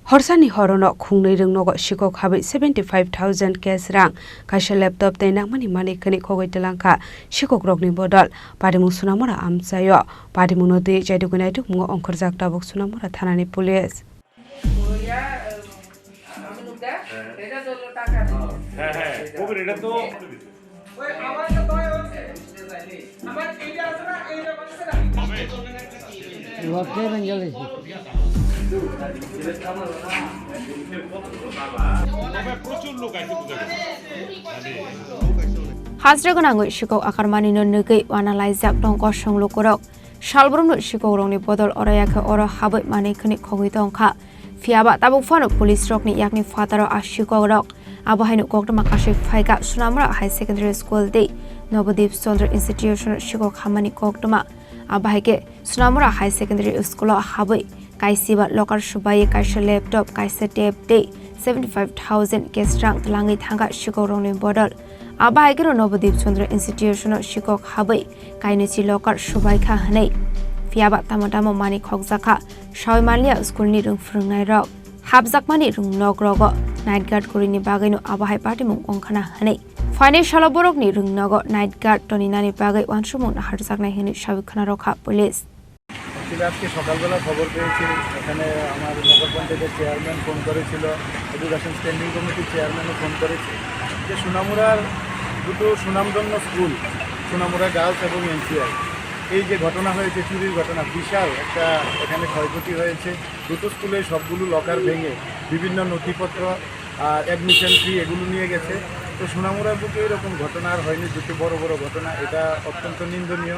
Horsani horono khungnei rungnogo shiko khabai 75,000 cash rang kaisa laptop tei nangmani mani khani khogoi telangkha shiko krokni bodol parimu sunamora amsayo parimu nodi jaidugunai dukmungo ongkhorjak tabuk sunamora thanani police Hazra gonangoi shiko akarmani no nugai wana laizak dong kosong lukurok shalbrum no shiko rongni bodol orayakhe oro habai mani khani khogoi tongkha fiaba tabuk phano police rokni yakni fataro ashiko rok abahainu kokdama kashi phaiga sunamra high secondary school de Nobodip Chandra Institution shiko khamani kokdama abahaike sunamra high secondary school habai kaisiba lokar subai kaisa laptop kaisa tab de 75,000 cash rang tlangai thanga shiko rongni bodol abahaike Nobodip Chandra Institution shiko habai kainichi lokar subai kha hanai fiaba tamatamo mani khokjaka shawaimalia school ni rung frungnai rok habjakmani rung nogrogo night guard korini bagaino abahai party mung ongkhana hanai financial borok ni rung nogo night guard toninani bagai wansumung harjaknai hini sabikhana rokha police আজকে সকালবেলা খবর পেয়েছি এখানে আমার নগর পঞ্চায়েতের chairman phone করেছিল education standing কমিটির চেয়ারম্যানও phone করেছে যে সোনামুড়ার দুটো সুনামধন্য স্কুল সোনামুড়া গার্লস এবং এনসিআই এই যে ঘটনা হয়েছে চুরির ঘটনা বিশাল একটা এখানে ক্ষয়ক্ষতি হয়েছে দুটো স্কুলে সবগুলো লকার ভেঙে বিভিন্ন নথিপত্র আর অ্যাডমিশন ফি এগুলো নিয়ে গেছে তো সোনামুড়ার বুকে এরকম ঘটনা আর হয়নি দুটো বড় বড় ঘটনা এটা অত্যন্ত নিন্দনীয়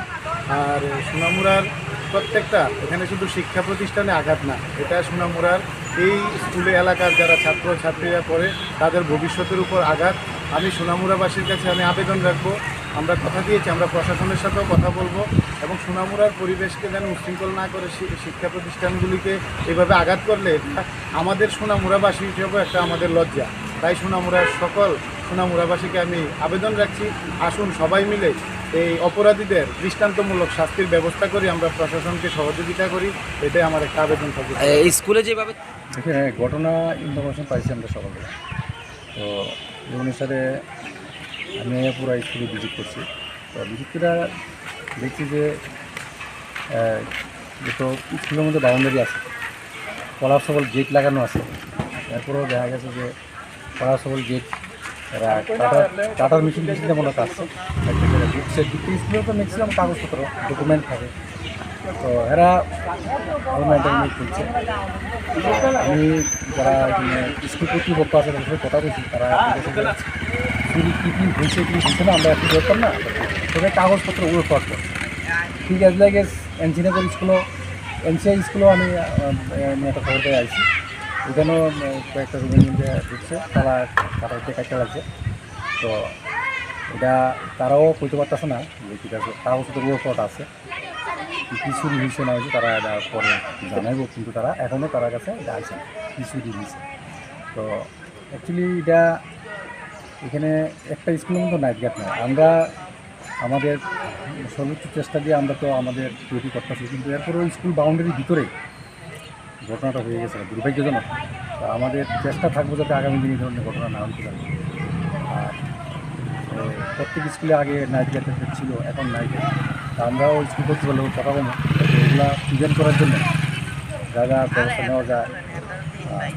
আর সোনামুড়ার প্রত্যেকটা এখানে শুধু শিক্ষা প্রতিষ্ঠানে আঘাত না এটা সোনামুড়ার এই স্কুলে এলাকার যারা ছাত্র ছাত্রীরা পড়ে তাদের ভবিষ্যতের উপর আঘাত আমি সোনামুড়াবাসীর কাছে আমি আবেদন রাখবো আমরা কথা দিয়েছি আমরা প্রশাসনের সাথেও কথা বলবো এবং সোনামুড়ার পরিবেশকে যেন উশৃঙ্খল না করে শিক্ষা প্রতিষ্ঠানগুলিকে এভাবে আঘাত করলে আমাদের সোনামুড়াবাসী হিসেবে একটা আমাদের লজ্জা তাই সোনামুড়ার সকল সোনামুড়াবাসীকে আমি আবেদন রাখছি আসুন সবাই মিলে এই অপরাধীদের দৃষ্টান্তমূলক শাস্তির ব্যবস্থা করি আমরা প্রশাসনকে সহযোগিতা করি এটাই আমার একটা আবেদন থাকবে স্কুলে যেভাবে ঘটনা ইনফরমেশন পাইছি আমরা সকালবেলা তো এই অনুসারে আমি পুরো স্কুলে ভিজিট করছি তো ভিজিট করে দেখছি যে তো স্কুলের মধ্যে বাউন্ডারি আছে কলার সবল গেট লাগানো আছে এরপরেও দেখা গেছে যে কলার সবল গেট এরা টাটার মেশিন মেশিনে মনে আসছে স্কুলে তো ম্যাক্সিমাম কাগজপত্র ডকুমেন্ট থাকে তো এরা মেনটেন করছে আমি যারা স্কুল কর্তৃপক্ষ আছে তাদের সাথে কথা বলছি তারা চুরি কী কী হয়েছে কী হয়েছে না আমরা একটু ধরতাম না সেটা কাগজপত্র উড়ে করতো ঠিক আছে লাগে এনসিনগর স্কুলও এনসিআই স্কুলেও আমি একটা খবর পেয়ে আসছি ওখানেও কয়েকটা রুমের মধ্যে ঢুকছে তারা কাটতে লাগছে তো এটা তারাও কইতে পারতেছে না যে ঠিক আছে কাগজপত্র উড়ে করা আছে কী চুরি হয়েছে না হয়েছে তারা এটা পরে জানাইব কিন্তু তারা এখনও তার কাছে আছে কী চুরি হয়েছে তো অ্যাকচুয়ালি এটা এখানে একটা স্কুলের মতো নাইট গার্ড নয় আমরা আমাদের সর্বোচ্চ চেষ্টা দিয়ে আমরা তো আমাদের ডিউটি করতেছি কিন্তু এরপরেও স্কুল বাউন্ডারির ভিতরেই ঘটনাটা হয়ে গেছে দুর্ভাগ্যজনক তা আমাদের চেষ্টা থাকবো যাতে আগামী দিন এই ধরনের ঘটনা না হতে পারে আর প্রত্যেক স্কুলে আগে নাইট গার্ড ছিল এখন নাইট গার্ড তা আমরাও স্কুল কর্তৃপক্ষের কথা বলবো এগুলো প্রিভেন্ট করার জন্য যা যা ব্যবস্থা নেওয়া যায়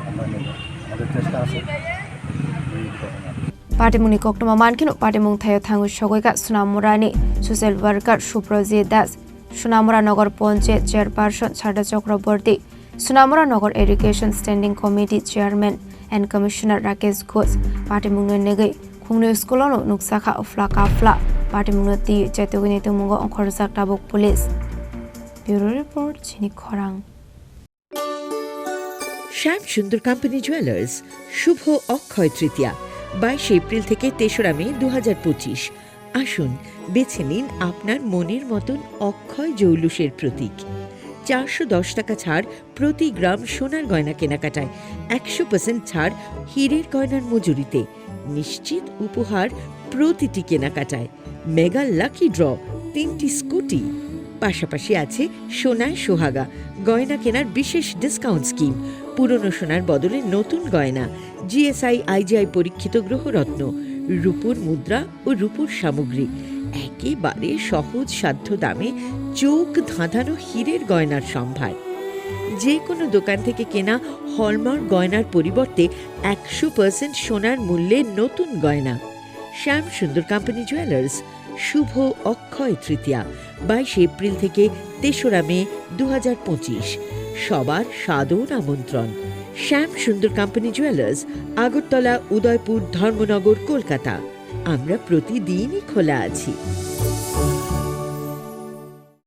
আমরা নেব আমাদের চেষ্টা আছে এই ঘটনা Patimuni koktoma mankino patimung thayo thangu shogoika Sunamurani social worker Suprajit Das Sunamura Nagar Panchayat chairperson Chhada Chakraborty Sunamura Nagar Education Standing Committee chairman and commissioner Rakesh Ghosh patimung negai khungni skulono nuksakha ofla kafla patimung ti chaitogini tumungo onkhorjak tabuk police bureau report chini khorang শ্যাম সুন্দর company jewellers শুভ Akshaya Tritiya 22 April থেকে 3রা মে 2025 আসুন বেছে নিন আপনার মনের মতন অক্ষয় জৌলুসের প্রতীক 410 টাকা ছাড় প্রতি গ্রাম সোনার গয়না কেনাকাটায় 100% ছাড় হীরের গয়নার মজুরিতে নিশ্চিত উপহার প্রতিটি কেনাকাটায় মেগা লাকি ড্র 3টি স্কুটি পাশাপাশি আছে সোনায় সোহাগা গয়না কেনার বিশেষ ডিসকাউন্ট স্কিম পুরনো সোনার বদলে নতুন গয়না, জিএসআই আইজিআই পরীক্ষিত গ্রহরত্ন, রূপোর মুদ্রা ও রূপোর সামগ্রী, একেবারে সহজ সাধ্য দামে চোখ ধাঁধানো হীরের গয়নার সম্ভার। যে কোনো দোকান থেকে কেনা হলমার্ক গয়নার পরিবর্তে 100% সোনার মূল্যে নতুন গয়না। শ্যাম সুন্দর কোম্পানি জুয়েলার্স, শুভ অক্ষয় তৃতীয়া 22 এপ্রিল থেকে 3রা মে 2025। সবার সাদর আমন্ত্রণ। শ্যাম সুন্দর কোম্পানি জুয়েলার্স, আগরতলা, উদয়পুর, ধর্মনগর, কলকাতা। আমরা প্রতিদিনই খোলা আছি।